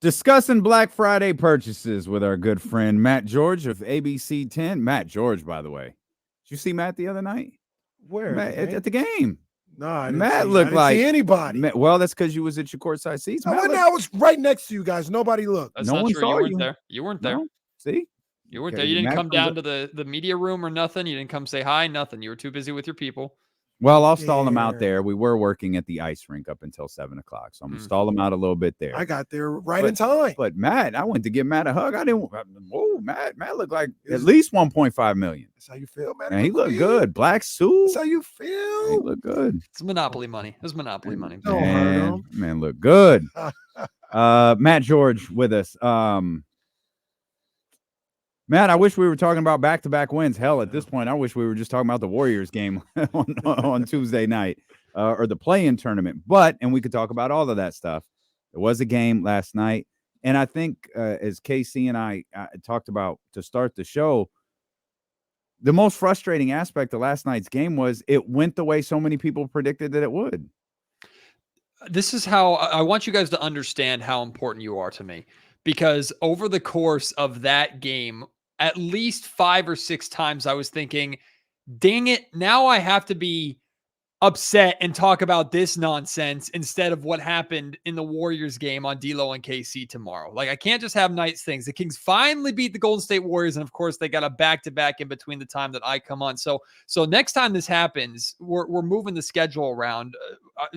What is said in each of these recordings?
Discussing Black Friday purchases with our good friend Matt George of ABC 10. Matt George, by the way. Did you see Matt the other night? Where at the Matt, at game? the game. No, I didn't Matt see. I looked didn't see like, anybody. well, that's because you was at your courtside seats. I Matt went. looked, I was right next to you guys. Nobody looked. That's no not one true. You saw weren't you. there. You weren't there. No, see? You weren't Okay, there. You didn't Matt come comes down up. to the media room or nothing. You didn't come say hi, nothing. You were too busy with your people. Well, I'll stall him out There. there. We were working at the ice rink up until 7 o'clock, so I'm gonna Mm. stall him out a little bit there. I got there right in But time. but Matt, I went to give Matt a hug. I didn't. Whoa, Matt looked like at Is- least 1.5 million. That's how you feel, man. And he looked good. Black suit. That's how you He feel. looked good. It's Monopoly money. It was Monopoly money. Don't hurt him. Man, look good. Matt George with us. Matt, I wish we were talking about back-to-back wins. Hell, at this point, I wish we were just talking about the Warriors game on Tuesday night or the play-in tournament. And we could talk about all of that stuff. There was a game last night, and I think as KC and I talked about to start the show, the most frustrating aspect of last night's game was it went the way so many people predicted that it would. This is how I want you guys to understand how important you are to me, because over the course of that game, at least 5 or 6 times I was thinking, dang it, now I have to be upset and talk about this nonsense instead of what happened in the Warriors game on D'Lo and KC tomorrow. Like, I can't just have nice things. The Kings finally beat the Golden State Warriors, and of course they got a back-to-back in between the time that I come on. So next time this happens, we're moving the schedule around.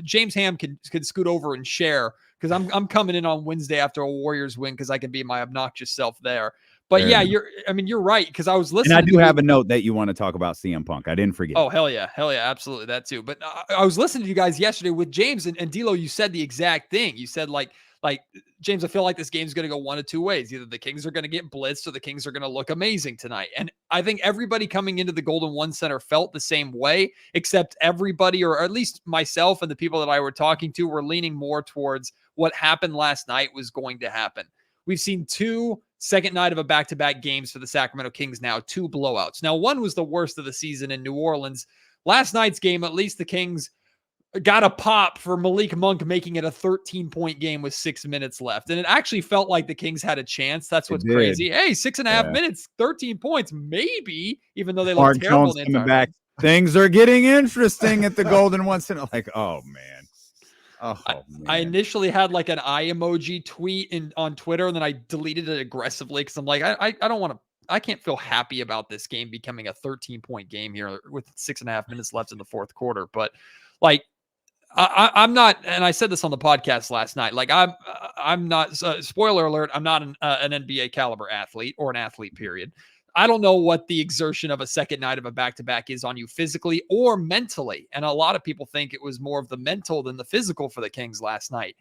James Ham could scoot over and share, because I'm coming in on Wednesday after a Warriors win, because I can be my obnoxious self there. But yeah, you're right, because I was listening. And I do have a note that you want to talk about CM Punk. I didn't forget. Oh, hell yeah, absolutely, that too. But I was listening to you guys yesterday with James and D'Lo. You said the exact thing. You said like James, I feel like this game's going to go one of two ways. Either the Kings are going to get blitzed or the Kings are going to look amazing tonight. And I think everybody coming into the Golden One Center felt the same way, except everybody, or at least myself and the people that I were talking to, were leaning more towards what happened last night was going to happen. We've seen 2 second night of a back-to-back games for the Sacramento Kings now, 2 blowouts. Now, one was the worst of the season in New Orleans. Last night's game, at least the Kings got a pop for Malik Monk making it a 13-point game with 6 minutes left. And it actually felt like the Kings had a chance. That's what's crazy. Hey, 6.5 minutes, 13 points, maybe, even though they look terrible in the entire back. Things are getting interesting at the Golden One Center. Like, oh, man. Oh, I initially had like an eye emoji tweet on Twitter, and then I deleted it aggressively because I'm like, I don't want to. I can't feel happy about this game becoming a 13-point game here with 6.5 minutes left in the fourth quarter. But like, I'm not, and I said this on the podcast last night. Like, I'm not. Spoiler alert: I'm not an NBA caliber athlete or an athlete. Period. I don't know what the exertion of a second night of a back-to-back is on you physically or mentally. And a lot of people think it was more of the mental than the physical for the Kings last night.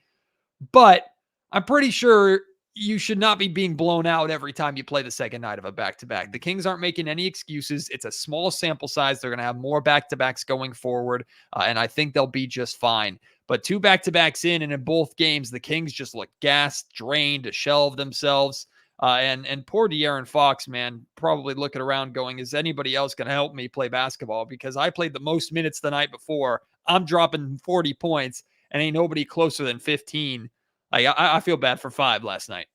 But I'm pretty sure you should not be being blown out every time you play the second night of a back-to-back. The Kings aren't making any excuses. It's a small sample size. They're going to have more back-to-backs going forward, and I think they'll be just fine. But 2 back-to-backs in, and in both games, the Kings just look gassed, drained, to shelve themselves. And poor De'Aaron Fox, man, probably looking around going, is anybody else going to help me play basketball? Because I played the most minutes the night before. I'm dropping 40 points, and ain't nobody closer than 15. I feel bad for 5 last night.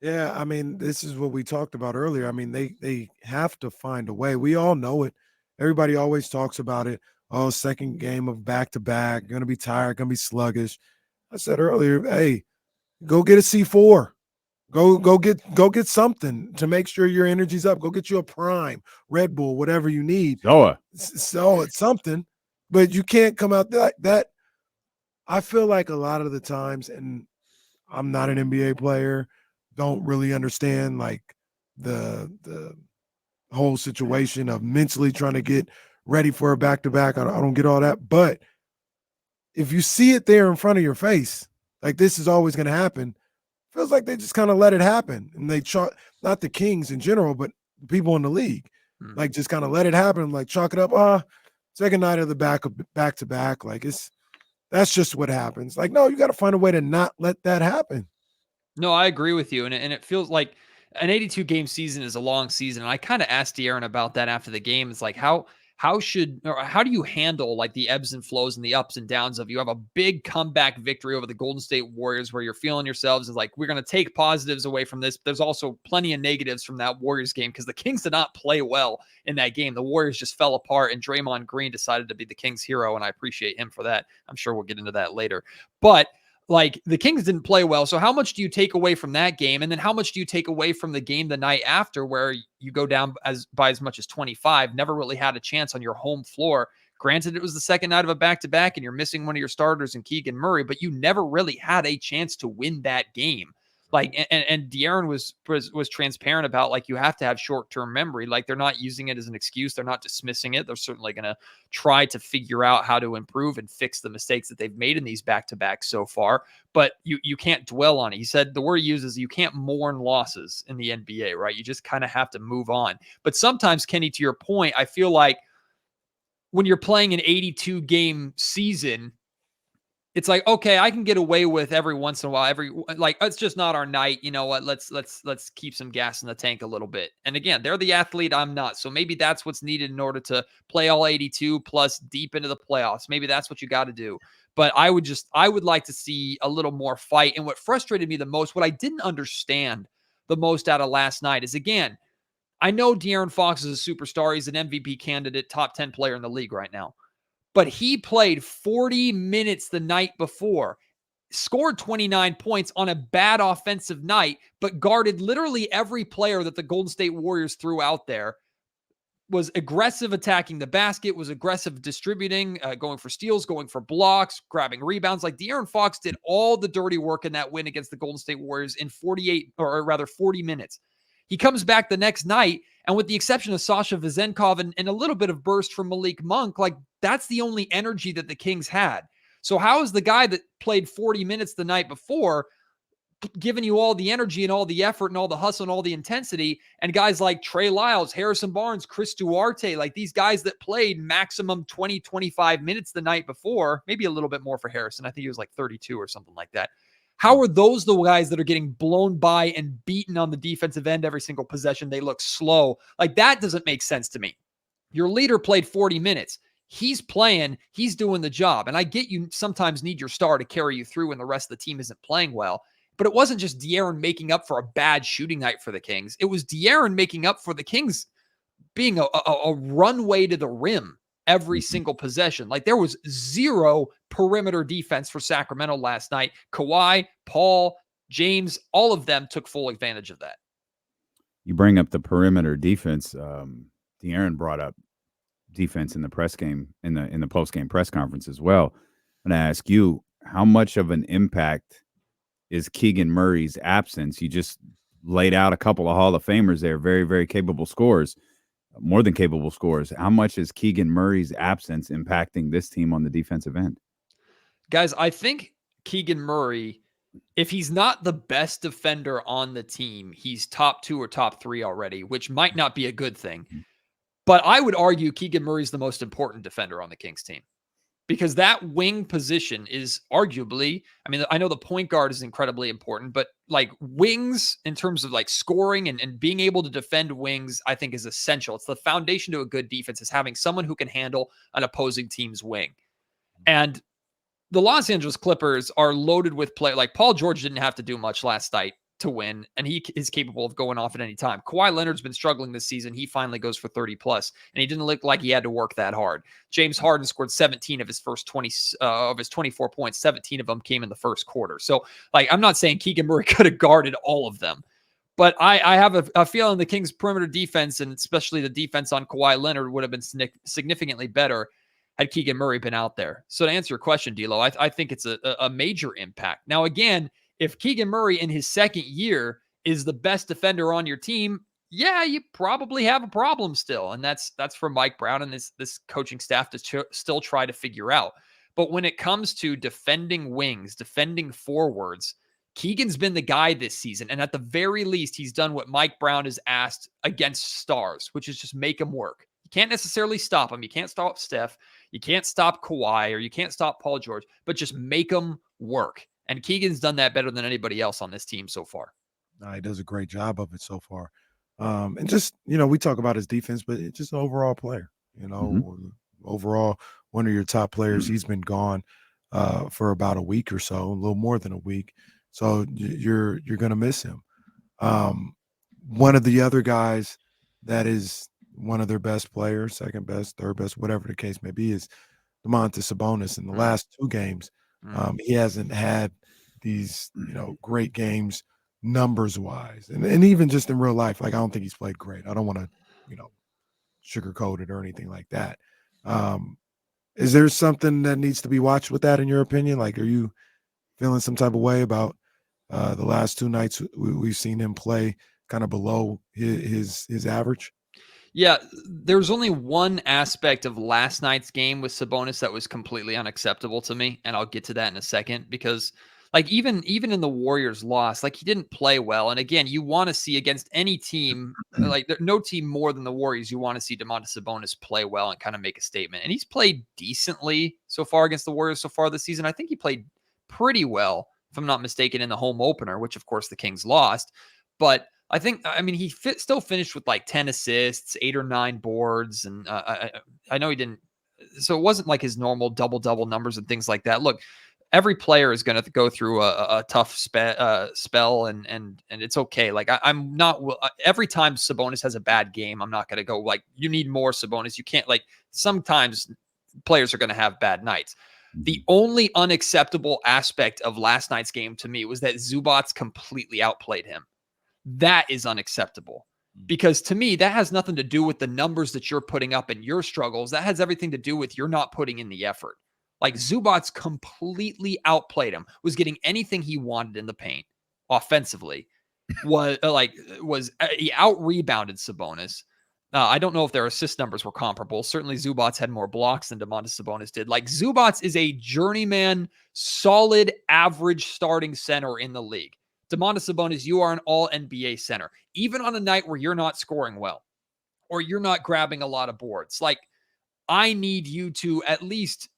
Yeah, I mean, this is what we talked about earlier. I mean, they have to find a way. We all know it. Everybody always talks about it. Oh, second game of back-to-back, going to be tired, going to be sluggish. I said earlier, hey, go get a C4. Go get something to make sure your energy's up. Go get you a Prime, Red Bull, whatever you need. So it's something, but you can't come out that. I feel like a lot of the times, and I'm not an NBA player, don't really understand like the whole situation of mentally trying to get ready for a back-to-back. I don't get all that, but if you see it there in front of your face, like this is always going to happen. Feels like they just kind of let it happen, and they not the Kings in general, but people in the league, like just kind of let it happen, like chalk it up. Second night of the back to back, like that's just what happens. Like, no, you got to find a way to not let that happen. No, I agree with you, and it feels like an 82 game season is a long season. And I kind of asked De'Aaron about that after the game. It's like how how do you handle like the ebbs and flows and the ups and downs of you have a big comeback victory over the Golden State Warriors where you're feeling yourselves as like, we're going to take positives away from this. There's also plenty of negatives from that Warriors game because the Kings did not play well in that game. The Warriors just fell apart and Draymond Green decided to be the Kings hero. And I appreciate him for that. I'm sure we'll get into that later, but like the Kings didn't play well. So how much do you take away from that game? And then how much do you take away from the game the night after where you go down by as much as 25, never really had a chance on your home floor? Granted, it was the second night of a back-to-back and you're missing one of your starters in Keegan Murray, but you never really had a chance to win that game. Like, and De'Aaron was transparent about like, you have to have short-term memory. Like they're not using it as an excuse. They're not dismissing it. They're certainly going to try to figure out how to improve and fix the mistakes that they've made in these back-to-backs so far, but you can't dwell on it. He said the word he uses, you can't mourn losses in the NBA, right? You just kind of have to move on. But sometimes, Kenny, to your point, I feel like when you're playing an 82 game season, it's like, okay, I can get away with every once in a while, like, it's just not our night. You know what? Let's keep some gas in the tank a little bit. And again, they're the athlete. I'm not. So maybe that's what's needed in order to play all 82 plus deep into the playoffs. Maybe that's what you got to do. But I would like to see a little more fight. And what frustrated me the most, what I didn't understand the most out of last night is, again, I know De'Aaron Fox is a superstar. He's an MVP candidate, top 10 player in the league right now. But he played 40 minutes the night before, scored 29 points on a bad offensive night, but guarded literally every player that the Golden State Warriors threw out there, was aggressive attacking the basket, was aggressive distributing, going for steals, going for blocks, grabbing rebounds. Like De'Aaron Fox did all the dirty work in that win against the Golden State Warriors in 40 minutes. He comes back the next night, and with the exception of Sasha Vezenkov and a little bit of burst from Malik Monk, like that's the only energy that the Kings had. So how is the guy that played 40 minutes the night before giving you all the energy and all the effort and all the hustle and all the intensity, and guys like Trey Lyles, Harrison Barnes, Chris Duarte, like these guys that played maximum 20, 25 minutes the night before, maybe a little bit more for Harrison. I think he was like 32 or something like that. How are those the guys that are getting blown by and beaten on the defensive end every single possession? They look slow. Like that doesn't make sense to me. Your leader played 40 minutes. He's playing. He's doing the job. And I get you sometimes need your star to carry you through when the rest of the team isn't playing well. But it wasn't just De'Aaron making up for a bad shooting night for the Kings. It was De'Aaron making up for the Kings being a runway to the rim every single possession. Like there was zero perimeter defense for Sacramento last night. Kawhi, Paul, James, all of them took full advantage of that. You bring up the perimeter defense. De'Aaron brought up defense in the press game, in the post-game press conference as well. And I ask you, how much of an impact is Keegan Murray's absence? You just laid out a couple of Hall of Famers there, very, very capable scorers. More than capable scorers. How much is Keegan Murray's absence impacting this team on the defensive end? Guys, I think Keegan Murray, if he's not the best defender on the team, he's top 2 or top 3 already, which might not be a good thing. But I would argue Keegan Murray's the most important defender on the Kings team, because that wing position is arguably, I mean, I know the point guard is incredibly important, but like wings in terms of like scoring and being able to defend wings, I think is essential. It's the foundation to a good defense, is having someone who can handle an opposing team's wing. And the Los Angeles Clippers are loaded with play. Like Paul George didn't have to do much last night to win, and he is capable of going off at any time. Kawhi Leonard's been struggling this season. He finally goes for 30 plus, and he didn't look like he had to work that hard. James Harden scored 17 of his first 20 of his 24 points. 17 of them came in the first quarter. So, like, I'm not saying Keegan Murray could have guarded all of them, but I have a feeling the Kings' perimeter defense, and especially the defense on Kawhi Leonard, would have been significantly better had Keegan Murray been out there. So to answer your question, D'Lo, I think it's a major impact. Now, again, if Keegan Murray in his second year is the best defender on your team, yeah, you probably have a problem still. And that's for Mike Brown and this coaching staff to still try to figure out. But when it comes to defending wings, defending forwards, Keegan's been the guy this season. And at the very least, he's done what Mike Brown has asked against stars, which is just make him work. You can't necessarily stop him. You can't stop Steph. You can't stop Kawhi, or you can't stop Paul George, but just make them work. And Keegan's done that better than anybody else on this team so far. He does a great job of it so far. And just, we talk about his defense, but it's just an overall player. You know, overall, one of your top players. He's been gone for about a week or so, a little more than a week. So you're going to miss him. One of the other guys that is one of their best players, second best, third best, whatever the case may be, is Domantas Sabonis. In the last 2 games, he hasn't had these, great games numbers wise, and even just in real life. Like, I don't think he's played great. I don't want to, sugarcoat it or anything like that. Is there something that needs to be watched with that, in your opinion? Like, are you feeling some type of way about the last 2 nights we've seen him play kind of below his average? Yeah, there's only one aspect of last night's game with Sabonis that was completely unacceptable to me, and I'll get to that in a second, because like even in the Warriors loss, like, he didn't play well. And again, you want to see against any team, like no team more than the Warriors, you want to see Domantas Sabonis play well and kind of make a statement. And he's played decently so far against the Warriors so far this season. I think he played pretty well, if I'm not mistaken, in the home opener, which of course the Kings lost. But I mean, he still finished with like 10 assists, 8 or 9 boards. And I know he didn't. So it wasn't like his normal double numbers and things like that. Look, every player is going to go through a tough spell, and it's okay. Like, I'm not, every time Sabonis has a bad game, I'm not going to go like, you need more Sabonis. You can't, like, sometimes players are going to have bad nights. The only unacceptable aspect of last night's game to me was that Zubats completely outplayed him. That is unacceptable, because to me, that has nothing to do with the numbers that you're putting up in your struggles. That has everything to do with you're not putting in the effort. Like, Zubats completely outplayed him, was getting anything he wanted in the paint offensively, he out rebounded Sabonis. I don't know if their assist numbers were comparable. Certainly Zubats had more blocks than Domantas Sabonis did. Like, Zubats is a journeyman, solid, average starting center in the league. Domantas Sabonis, you are an all-NBA center. Even on a night where you're not scoring well or you're not grabbing a lot of boards, like, I need you to at least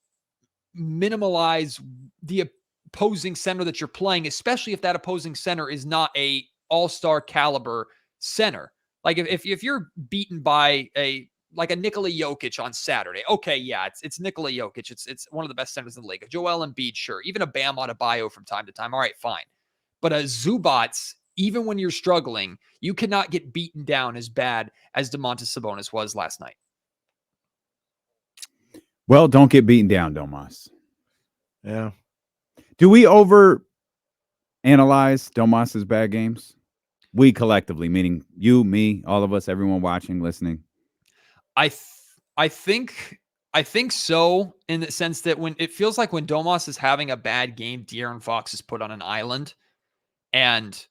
minimize the opposing center that you're playing, especially if that opposing center is not a all-star caliber center. Like, if you're beaten by a Nikola Jokic on Saturday, okay, yeah, it's Nikola Jokic. It's one of the best centers in the league. Joel Embiid, sure. Even a Bam Adebayo from time to time. All right, fine. But a Zubats, even when you're struggling, you cannot get beaten down as bad as Domantas Sabonis was last night. Well, don't get beaten down, Domas. Yeah. Do we over analyze Domas's bad games? We collectively, meaning you, me, all of us, everyone watching, listening. I think so, in the sense that when it feels like when Domas is having a bad game, De'Aaron Fox is put on an island, and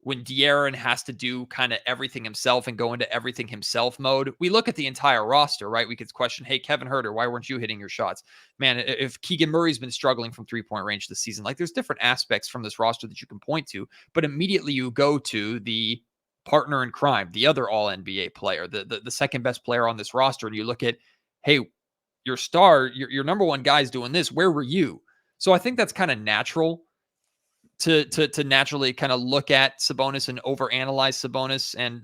when De'Aaron has to do kind of everything himself and go into everything himself mode, we look at the entire roster, right? We could question, hey, Kevin Huerter, why weren't you hitting your shots? Man, if Keegan Murray's been struggling from 3-point range this season, like, there's different aspects from this roster that you can point to, but immediately you go to the partner in crime, the other all-NBA player, the second best player on this roster, and you look at, hey, your star, your number one guy's doing this. Where were you? So I think that's kind of natural to naturally kind of look at Sabonis and overanalyze Sabonis. And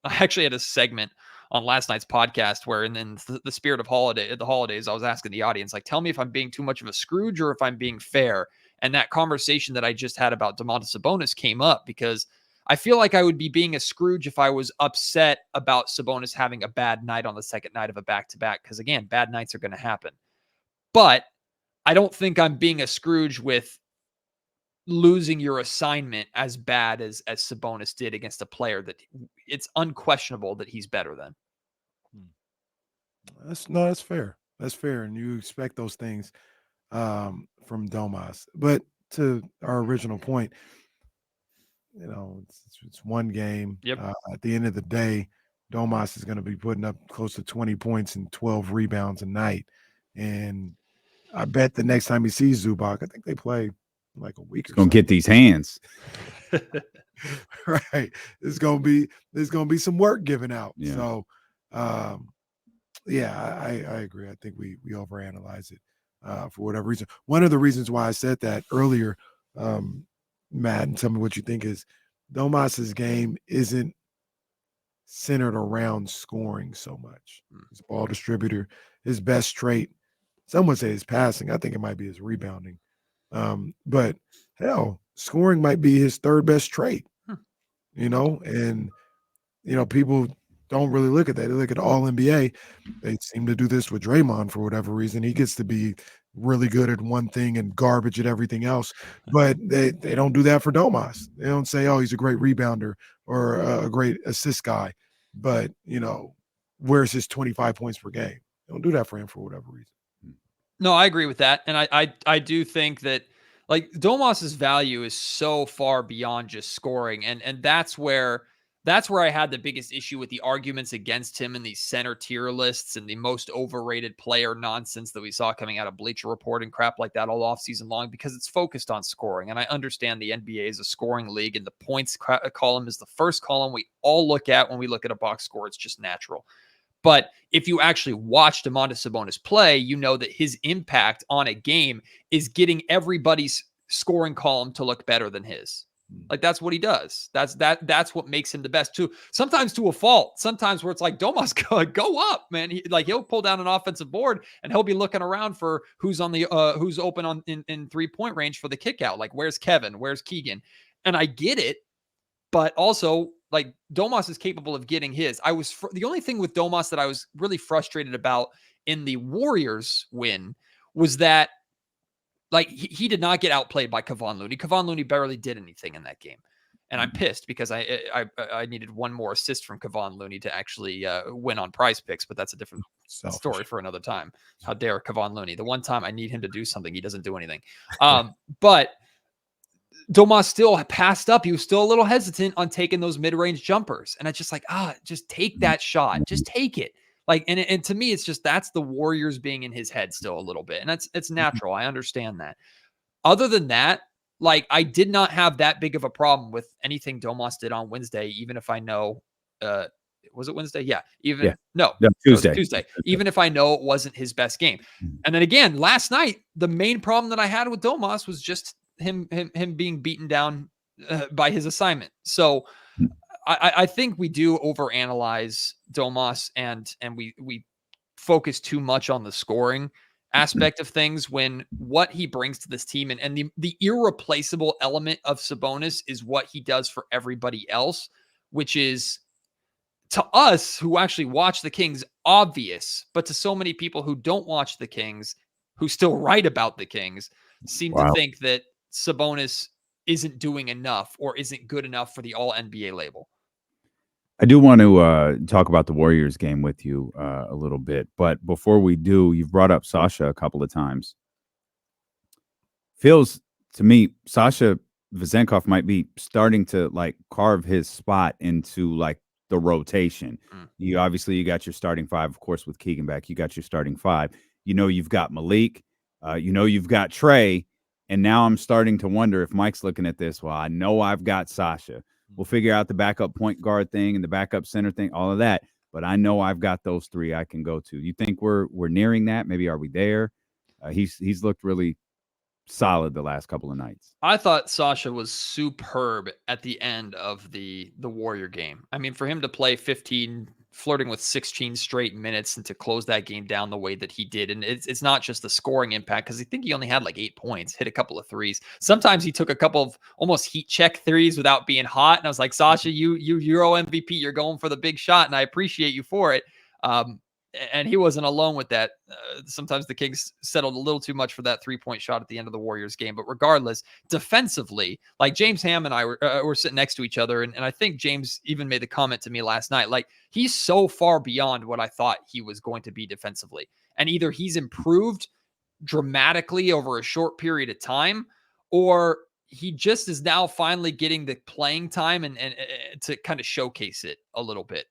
I actually had a segment on last night's podcast where, in the spirit of the holidays, I was asking the audience, like, tell me if I'm being too much of a Scrooge or if I'm being fair. And that conversation that I just had about Domantas Sabonis came up, because I feel like I would be being a Scrooge if I was upset about Sabonis having a bad night on the second night of a back-to-back, because again, bad nights are going to happen. But I don't think I'm being a Scrooge with losing your assignment as bad as Sabonis did against a player that it's unquestionable that he's better than. That's fair. That's fair. And you expect those things from Domas. But to our original point, it's one game. Yep. At the end of the day, Domas is going to be putting up close to 20 points and 12 rebounds a night. And I bet the next time he sees Zubac, I think they play like a week. He's going to get these hands. Right. There's going to be some work given out. Yeah. So, yeah, I agree. I think we overanalyze it for whatever reason. One of the reasons why I said that earlier, Matt, and tell me what you think, is Domas's game isn't centered around scoring so much. He's a ball distributor. His best trait, some would say, is passing. I think it might be his rebounding. But hell, scoring might be his third best trait, and people don't really look at that. They look at all NBA. They seem to do this with Draymond for whatever reason. He gets to be really good at one thing and garbage at everything else. But they don't do that for Domas. They don't say, oh, he's a great rebounder or a great assist guy. But, where's his 25 points per game? They don't do that for him for whatever reason. No, I agree with that. And I do think that like Domas's value is so far beyond just scoring. And that's where I had the biggest issue with the arguments against him in these center tier lists and the most overrated player nonsense that we saw coming out of Bleacher Report and crap like that all offseason long, because it's focused on scoring. And I understand the NBA is a scoring league and the points column is the first column we all look at when we look at a box score. It's just natural. But if you actually watch Domantas Sabonis play, you know that his impact on a game is getting everybody's scoring column to look better than his. Like that's what he does. That's what makes him the best too. Sometimes to a fault. Sometimes where it's like Domas go up, man. He'll pull down an offensive board and he'll be looking around for who's on the who's open on in 3-point range for the kick out. Like where's Kevin? Where's Keegan? And I get it, but also like Domas is capable of getting his. The only thing with Domas that I was really frustrated about in the Warriors win was that like he did not get outplayed by Kevon Looney. Kevon Looney barely did anything in that game. And I'm pissed because I needed one more assist from Kevon Looney to actually win on Prize Picks, but that's a different story for another time. How dare Kevon Looney? The one time I need him to do something, he doesn't do anything. But Domas still passed up. He was still a little hesitant on taking those mid-range jumpers. And it's just like, just take that shot. Just take it. Like, and to me, it's just, that's the Warriors being in his head still a little bit. And it's natural. I understand that. Other than that, like, I did not have that big of a problem with anything Domas did on Wednesday, even if I know, was it Wednesday? Yeah. No, Tuesday. Even if I know it wasn't his best game. And then again, last night, the main problem that I had with Domas was just him being beaten down by his assignment. So I think we do overanalyze Domas and we focus too much on the scoring aspect of things when what he brings to this team and the irreplaceable element of Sabonis is what he does for everybody else, which is to us who actually watch the Kings obvious, but to so many people who don't watch the Kings, who still write about the Kings, seem to think that Sabonis isn't doing enough or isn't good enough for the all NBA label. I do want to talk about the Warriors game with you a little bit, but before we do, you've brought up Sasha a couple of times. Feels to me, Sasha Vezenkov might be starting to like carve his spot into like the rotation. You got your starting five, of course, with Keegan back. You got your starting five. You've got Malik. You've got Trey. And now I'm starting to wonder if Mike's looking at this. Well, I know I've got Sasha. We'll figure out the backup point guard thing and the backup center thing, all of that. But I know I've got those three I can go to. You think we're nearing that? Maybe are we there? He's looked really solid the last couple of nights. I thought Sasha was superb at the end of the Warrior game. I mean, for him to play 15, flirting with 16 straight minutes and to close that game down the way that he did. And it's not just the scoring impact, because I think he only had like 8 points, hit a couple of threes. Sometimes he took a couple of almost heat check threes without being hot. And I was like, Sasha, you Euro MVP, you're going for the big shot. And I appreciate you for it. And he wasn't alone with that. Sometimes the Kings settled a little too much for that 3-point shot at the end of the Warriors game. But regardless, defensively, like James Ham and I were sitting next to each other. And I think James even made the comment to me last night, like he's so far beyond what I thought he was going to be defensively. And either he's improved dramatically over a short period of time, or he just is now finally getting the playing time and to kind of showcase it a little bit.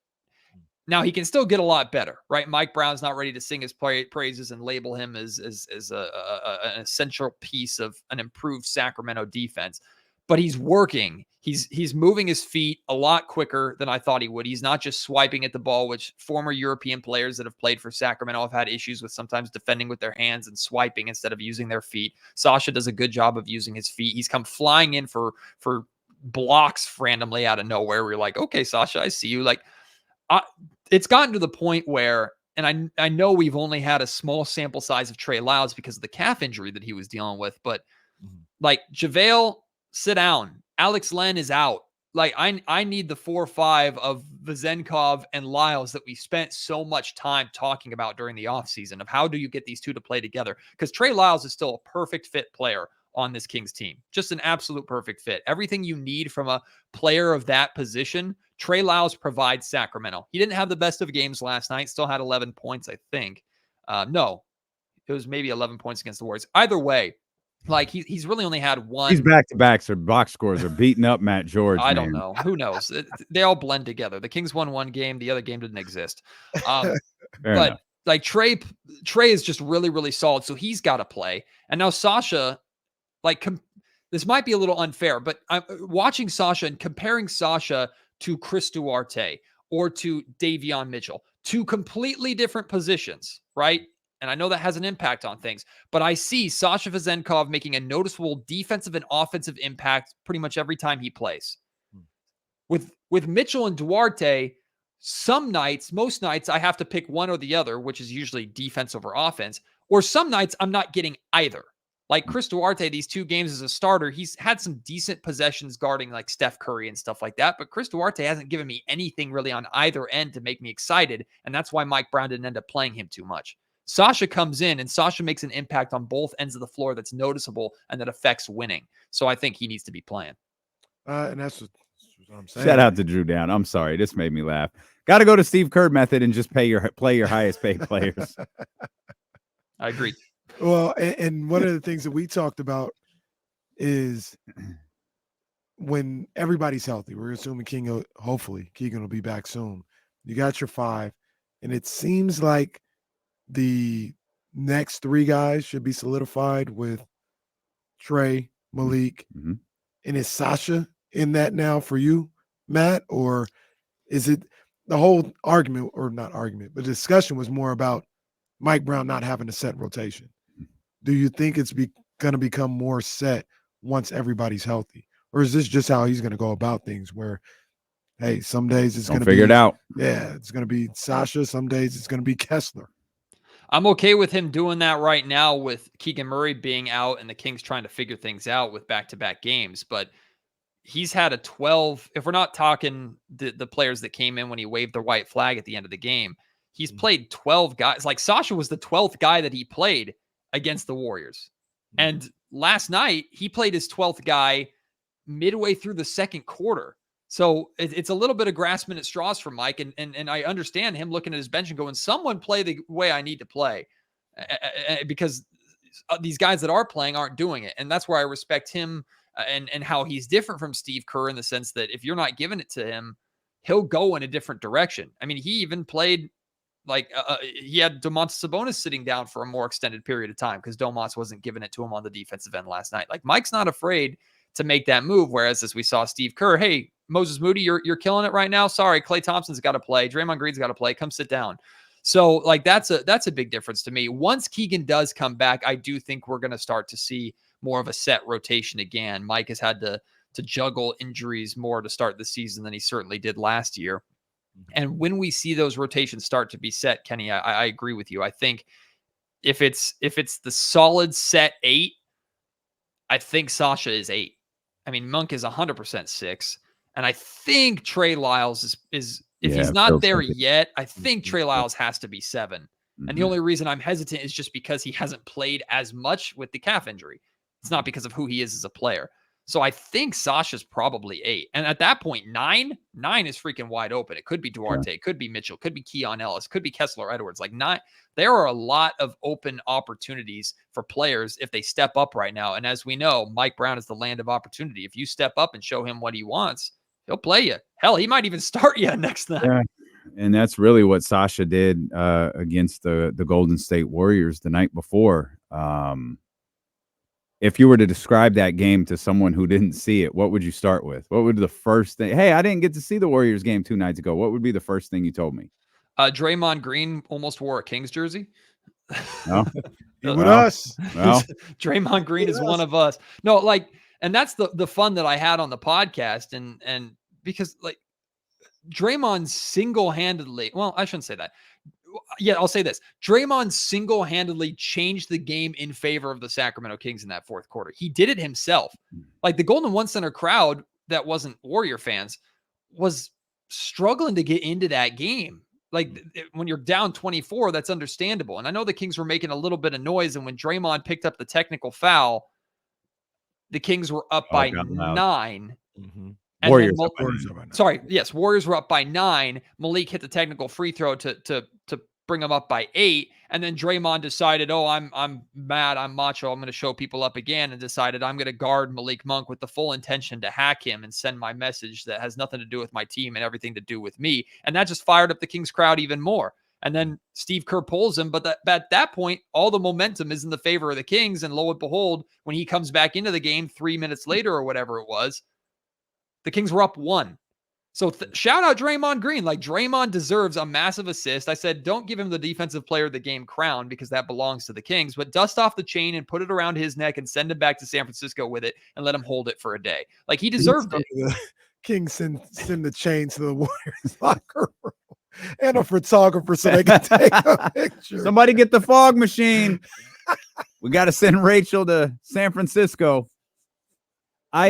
Now he can still get a lot better, right? Mike Brown's not ready to sing his praises and label him as an essential piece of an improved Sacramento defense, but he's working. He's moving his feet a lot quicker than I thought he would. He's not just swiping at the ball, which former European players that have played for Sacramento have had issues with, sometimes defending with their hands and swiping instead of using their feet. Sasha does a good job of using his feet. He's come flying in for blocks randomly out of nowhere. We're like, okay, Sasha, I see you. Like, it's gotten to the point where, and I know we've only had a small sample size of Trey Lyles because of the calf injury that he was dealing with, but like JaVale, sit down. Alex Len is out. Like I need the 4 or 5 of Vezenkov and Lyles that we spent so much time talking about during the offseason of how do you get these two to play together? Because Trey Lyles is still a perfect fit player on this Kings team. Just an absolute perfect fit. Everything you need from a player of that position, Trey Lyles provides Sacramento. He didn't have the best of games last night, still had 11 points, I think. No, it was maybe 11 points against the Warriors. Either way, like he's really only had one. These back-to-backs or box scores are beating up Matt George. I don't know. Who knows? They all blend together. The Kings won one game. The other game didn't exist. But enough. like Trey is just really, really solid. So he's got to play. And now Sasha, like this might be a little unfair, but I'm watching Sasha and comparing Sasha to Chris Duarte or to Davion Mitchell, two completely different positions, right? And I know that has an impact on things, but I see Sasha Vezenkov making a noticeable defensive and offensive impact pretty much every time he plays. With Mitchell and Duarte, most nights I have to pick one or the other, which is usually defense over offense, or some nights I'm not getting either. Like Chris Duarte, these 2 games as a starter, he's had some decent possessions guarding like Steph Curry and stuff like that. But Chris Duarte hasn't given me anything really on either end to make me excited. And that's why Mike Brown didn't end up playing him too much. Sasha comes in and Sasha makes an impact on both ends of the floor that's noticeable and that affects winning. So I think he needs to be playing. And that's what I'm saying. Shout out to Drew Down. I'm sorry. This made me laugh. Got to go to Steve Kerr method and just play your highest paid players. I agree. Well, and one of the things that we talked about is when everybody's healthy, we're assuming hopefully Keegan will be back soon. You got your 5, and it seems like the next 3 guys should be solidified with Trey, Malik, and is Sasha in that now for you, Matt? Or is it the whole argument, or not argument, but discussion was more about Mike Brown not having a set rotation? Do you think it's going to become more set once everybody's healthy? Or is this just how he's going to go about things where, hey, some days it's going to be – figure it out. Yeah, it's going to be Sasha. Some days it's going to be Kessler. I'm okay with him doing that right now with Keegan Murray being out and the Kings trying to figure things out with back-to-back games. But he's had a 12, if we're not talking the players that came in when he waved the white flag at the end of the game, he's played 12 guys. Like Sasha was the 12th guy that he played against the Warriors. And last night he played his 12th guy midway through the second quarter. So it's a little bit of grasping at straws for Mike. And I understand him looking at his bench and going, someone play the way I need to play, because these guys that are playing aren't doing it. And that's where I respect him and how he's different from Steve Kerr in the sense that if you're not giving it to him, he'll go in a different direction. I mean, he even played like he had Domantas Sabonis sitting down for a more extended period of time because Domas wasn't giving it to him on the defensive end last night. Like Mike's not afraid to make that move. Whereas as we saw Steve Kerr, hey, Moses Moody, you're killing it right now. Sorry, Klay Thompson's got to play. Draymond Green's got to play. Come sit down. So like that's a big difference to me. Once Keegan does come back, I do think we're going to start to see more of a set rotation again. Mike has had to juggle injuries more to start the season than he certainly did last year. And when we see those rotations start to be set, Kenny, I agree with you. I think if it's the solid set 8, I think Sasha is 8. I mean, Monk is 100% 6. And I think Trey Lyles is if he's not there yet, I think Trey Lyles has to be 7. And the only reason I'm hesitant is just because he hasn't played as much with the calf injury. It's not because of who he is as a player. So I think Sasha's probably 8. And at that point, 9 is freaking wide open. It could be Duarte, it could be Mitchell, could be Keon Ellis, could be Kessler Edwards. Like 9, there are a lot of open opportunities for players if they step up right now. And as we know, Mike Brown is the land of opportunity. If you step up and show him what he wants, he'll play you. Hell, he might even start you next night. Yeah. And that's really what Sasha did against the Golden State Warriors the night before. If you were to describe that game to someone who didn't see it, what would you start with? What would the first thing? Hey, I didn't get to see the Warriors game 2 nights ago. What would be the first thing you told me? Draymond Green almost wore a Kings jersey. No, with us. Well, Draymond Green is one of us. No, like, and that's the fun that I had on the podcast, and because like Draymond single-handedly, well, I shouldn't say that. Yeah, I'll say this. Draymond single-handedly changed the game in favor of the Sacramento Kings in that fourth quarter. He did it himself. Like the Golden One Center crowd that wasn't Warrior fans was struggling to get into that game. Like when you're down 24, that's understandable. And I know the Kings were making a little bit of noise. And when Draymond picked up the technical foul, the Kings were up by got loud. 9. Mm-hmm. And Warriors then up by Warriors 9. are by 9. Sorry, yes, Warriors were up by 9. Malik hit the technical free throw to bring them up by 8, and then Draymond decided, "Oh, I'm mad, I'm macho, I'm going to show people up again," and decided I'm going to guard Malik Monk with the full intention to hack him and send my message that has nothing to do with my team and everything to do with me, and that just fired up the Kings crowd even more. And then Steve Kerr pulls him, but at that point, all the momentum is in the favor of the Kings, and lo and behold, when he comes back into the game 3 minutes later or whatever it was, the Kings were up 1. So shout out Draymond Green. Like Draymond deserves a massive assist. I said, don't give him the defensive player of the game crown because that belongs to the Kings, but dust off the chain and put it around his neck and send him back to San Francisco with it and let him hold it for a day. Like he deserved it. The Kings send the chain to the Warriors locker room and a photographer so they can take a picture. Somebody get the fog machine. We got to send Rachel to San Francisco. We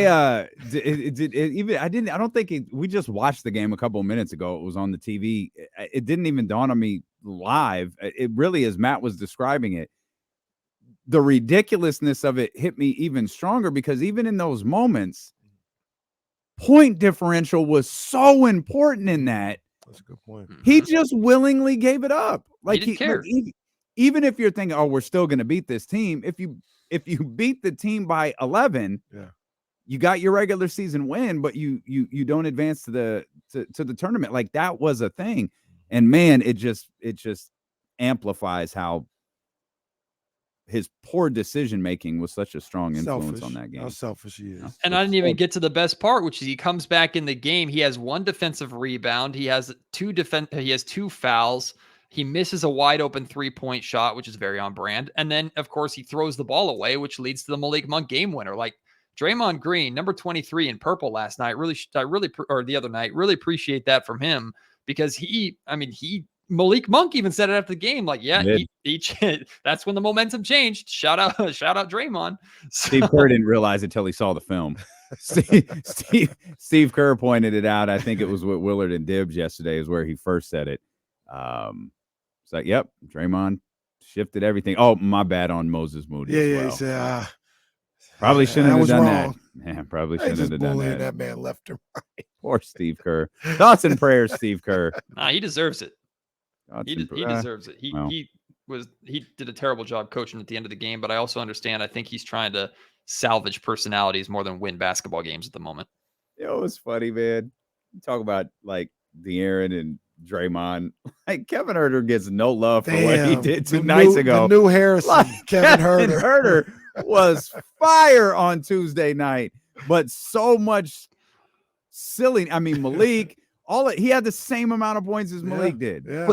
just watched the game a couple of minutes ago. It was on the TV. It didn't even dawn on me live. It really, as Matt was describing it, the ridiculousness of it hit me even stronger because even in those moments, point differential was so important in that. That's a good point. He just willingly gave it up. Like he didn't care. Even if you're thinking, oh, we're still going to beat this team. If you beat the team by 11, yeah, you got your regular season win, but you don't advance to the tournament. Like that was a thing. And man, it just amplifies how his poor decision making was such a strong influence on that game. How selfish he is. And I didn't even get to the best part, which is he comes back in the game. He has 1 defensive rebound. He has 2 fouls. He misses a wide open 3-point shot, which is very on brand. And then of course he throws the ball away, which leads to the Malik Monk game winner. Like Draymond Green, number 23 in purple last night, or the other night, really appreciate that from him because Malik Monk even said it after the game, like, yeah, that's when the momentum changed. Shout out Draymond. Steve Kerr didn't realize it till he saw the film. Steve Kerr pointed it out. I think it was with Willard and Dibbs yesterday is where he first said it. It's like, yep, Draymond shifted everything. Oh, my bad on Moses Moody. Yeah. Probably shouldn't have done wrong. that. Yeah, probably shouldn't have done that. That man left him right. Poor Steve Kerr. Thoughts and prayers, Steve Kerr. Nah, he deserves it. He deserves it. Well. He did a terrible job coaching at the end of the game, but I also understand. I think he's trying to salvage personalities more than win basketball games at the moment. It was funny, man. Talk about like De'Aaron and Draymond. Like Kevin Huerter gets no love for what he did 2 nights ago. The new Harrison, like, Kevin Huerter was fire on Tuesday night, but so much silly. I mean, Malik, he had the same amount of points as Malik did. Yeah.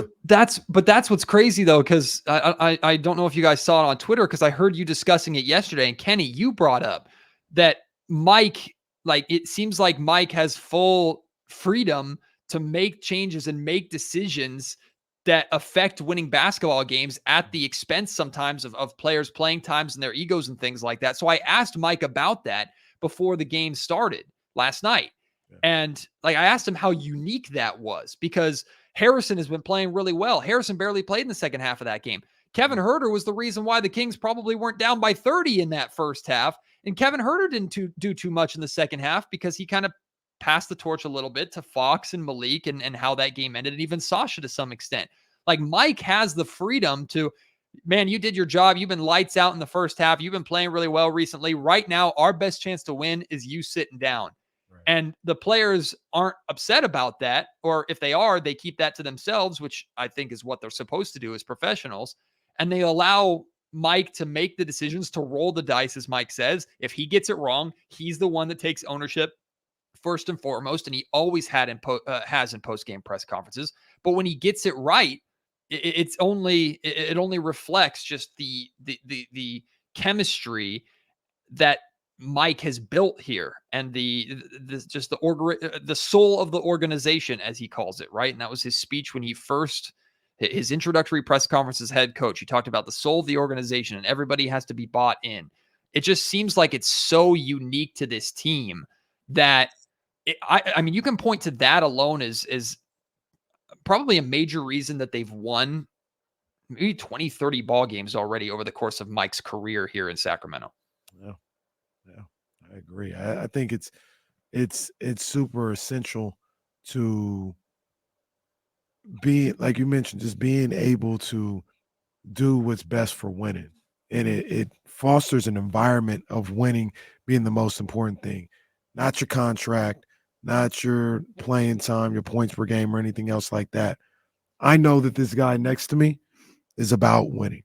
But that's what's crazy though, because I don't know if you guys saw it on Twitter because I heard you discussing it yesterday, and Kenny, you brought up that Mike, like it seems like Mike has full freedom to make changes and make decisions that affect winning basketball games at the expense sometimes of players' playing times and their egos and things like that. So I asked Mike about that before the game started last night. Yeah. And like I asked him how unique that was because Harrison has been playing really well. Harrison barely played in the second half of that game. Kevin Huerter was the reason why the Kings probably weren't down by 30 in that first half. And Kevin Huerter didn't do too much in the second half because he kind of passed the torch a little bit to Fox and Malik and how that game ended, and even Sasha to some extent. Like Mike has the freedom to, man, you did your job. You've been lights out in the first half. You've been playing really well recently. Right now, our best chance to win is you sitting down. Right. And the players aren't upset about that. Or if they are, they keep that to themselves, which I think is what they're supposed to do as professionals. And they allow Mike to make the decisions, to roll the dice, as Mike says. If he gets it wrong, he's the one that takes ownership first and foremost, and he always has in post-game press conferences. But when he gets it right, it only reflects just the chemistry that Mike has built here, and the soul of the organization, as he calls it, right? And that was his speech when he first, his introductory press conference as head coach. He talked about the soul of the organization, and everybody has to be bought in. It just seems like it's so unique to this team that I mean, you can point to that alone as probably a major reason that they've won maybe 20, 30 ball games already over the course of Mike's career here in Sacramento. Yeah, I agree. I think it's super essential to be, like you mentioned, just being able to do what's best for winning. And it fosters an environment of winning being the most important thing, not your contract, not your playing time, your points per game, or anything else like that. I know that this guy next to me is about winning.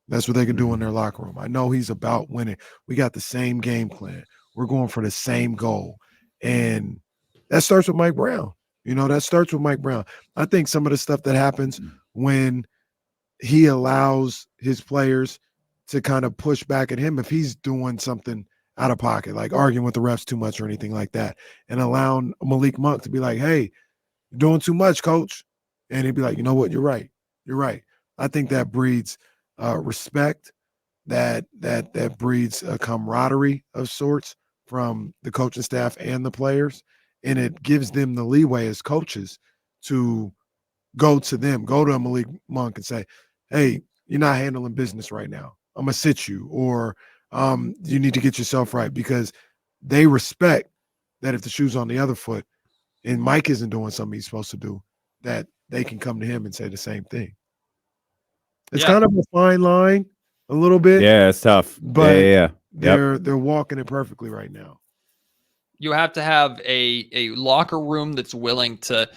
That's what they can do in their locker room. I know he's about winning. We got the same game plan. We're going for the same goal. And that starts with Mike Brown. That starts with Mike Brown. I think some of the stuff that happens when he allows his players to kind of push back at him if he's doing something out of pocket, like arguing with the refs too much or anything like that, and allowing Malik Monk to be like, hey, you're doing too much, coach. And he'd be like, you know what? You're right. You're right. I think that breeds respect, that breeds a camaraderie of sorts from the coaching staff and the players. And it gives them the leeway as coaches to go to Malik Monk and say, hey, you're not handling business right now. I'm going to sit you, or you need to get yourself right, because they respect that if the shoe's on the other foot and Mike isn't doing something he's supposed to do, that they can come to him and say the same thing. It's kind of a fine line a little bit. Yeah, it's tough. But they're walking it perfectly right now. You have to have a locker room that's willing to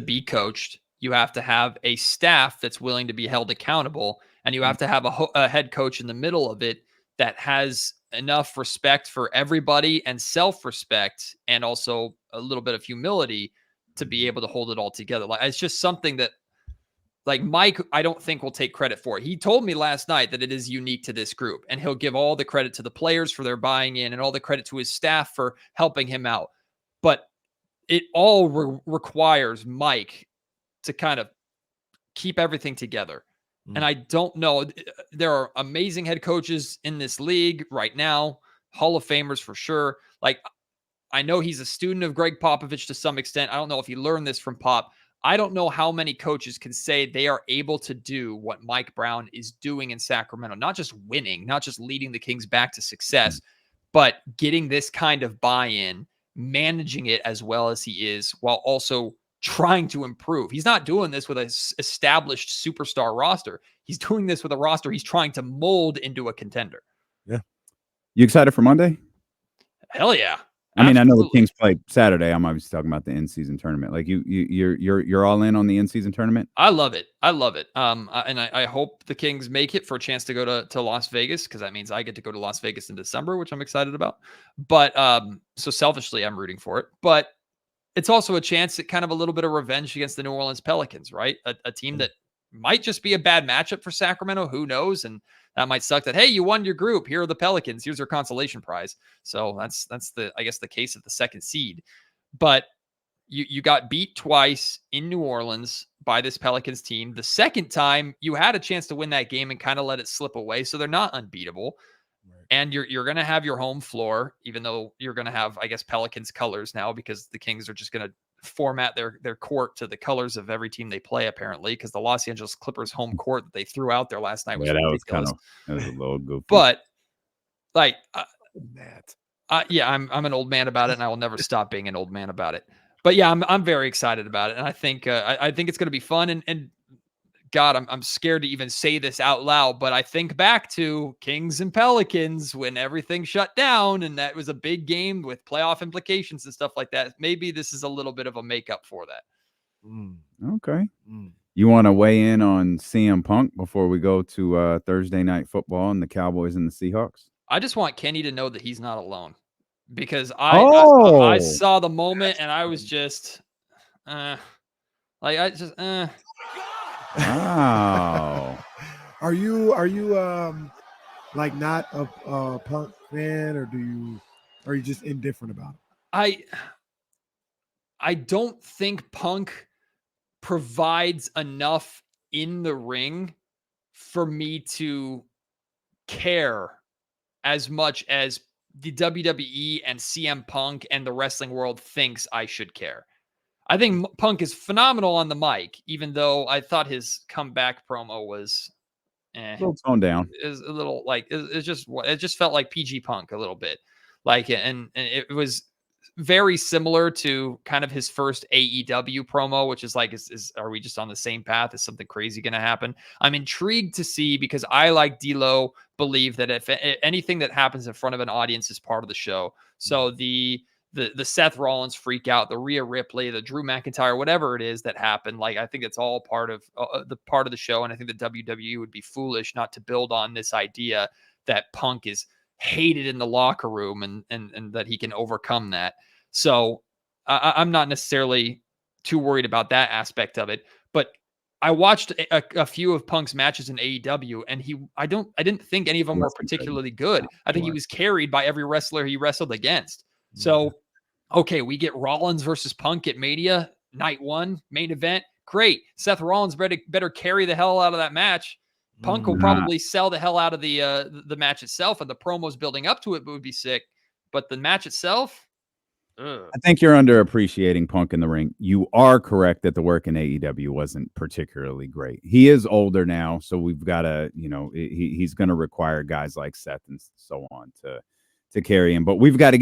be coached. You have to have a staff that's willing to be held accountable, and you have to have a head coach in the middle of it that has enough respect for everybody and self-respect, and also a little bit of humility to be able to hold it all together. Like, it's just something that, like, Mike, I don't think will take credit for it. He told me last night that it is unique to this group, and he'll give all the credit to the players for their buying in and all the credit to his staff for helping him out. But it all requires Mike to kind of keep everything together. And I don't know. There are amazing head coaches in this league right now, Hall of Famers for sure. Like, I know he's a student of Greg Popovich to some extent. I don't know if he learned this from Pop. I don't know how many coaches can say they are able to do what Mike Brown is doing in Sacramento, not just winning, not just leading the Kings back to success, but getting this kind of buy-in, managing it as well as he is, while also trying to improve. He's not doing this with an established superstar roster. He's doing this with a roster he's trying to mold into a contender. Yeah. You excited for Monday? Hell yeah. I mean, I know the Kings play Saturday. I'm obviously talking about the in-season tournament. Like, you're all in on the in-season tournament. I love it. I love it. And I hope the Kings make it for a chance to go to Las Vegas, because that means I get to go to Las Vegas in December, which I'm excited about. But so selfishly, I'm rooting for it. But it's also a chance at kind of a little bit of revenge against the New Orleans Pelicans, right? A team that might just be a bad matchup for Sacramento. Who knows? And that might suck that, hey, you won your group. Here are the Pelicans. Here's your consolation prize. So that's the, I guess, the case of the second seed. But you got beat twice in New Orleans by this Pelicans team. The second time you had a chance to win that game and kind of let it slip away. So they're not unbeatable. Right. And you're going to have your home floor, even though you're going to have, I guess, Pelicans colors now, because the Kings are just going to format their court to the colors of every team they play, apparently, because the Los Angeles Clippers home court that they threw out there last night was ridiculous. That was a little goofy. But like, yeah, I'm an old man about it, and I will never stop being an old man about it. But yeah, I'm very excited about it, and I think it's going to be fun. And God, I'm scared to even say this out loud, but I think back to Kings and Pelicans when everything shut down, and that was a big game with playoff implications and stuff like that. Maybe this is a little bit of a makeup for that. Okay. You want to weigh in on CM Punk before we go to Thursday night football and the Cowboys and the Seahawks? I just want Kenny to know that he's not alone, because I saw the moment and I was just Wow. Are you like not a Punk fan, or do you Or are you just indifferent about it? I don't think Punk provides enough in the ring for me to care as much as the WWE and CM Punk and the wrestling world thinks I should care. I think Punk is phenomenal on the mic, even though I thought his comeback promo was A little toned down. is a little like it just felt like PG Punk a little bit, like, and it was very similar to kind of his first AEW promo, which is like, are we just on the same path? Is something crazy going to happen? I'm intrigued to see, because I, like D'Lo, believe that if anything that happens in front of an audience is part of the show. So the Seth Rollins freak out, the Rhea Ripley, the Drew McIntyre, whatever it is that happened, like, I think it's all part of the show. And I think the WWE would be foolish not to build on this idea that Punk is hated in the locker room and that he can overcome that. So I'm not necessarily too worried about that aspect of it. But I watched a few of Punk's matches in AEW, and I didn't think any of them were particularly good. I think he was carried by every wrestler he wrestled against. So, okay, we get Rollins versus Punk at Mania, night 1, main event. Great. Seth Rollins better carry the hell out of that match. Punk will probably sell the hell out of the match itself, and the promos building up to it would be sick. But the match itself, I think you're underappreciating Punk in the ring. You are correct that the work in AEW wasn't particularly great. He is older now, so we've got to, he's going to require guys like Seth and so on to carry him. But we've got to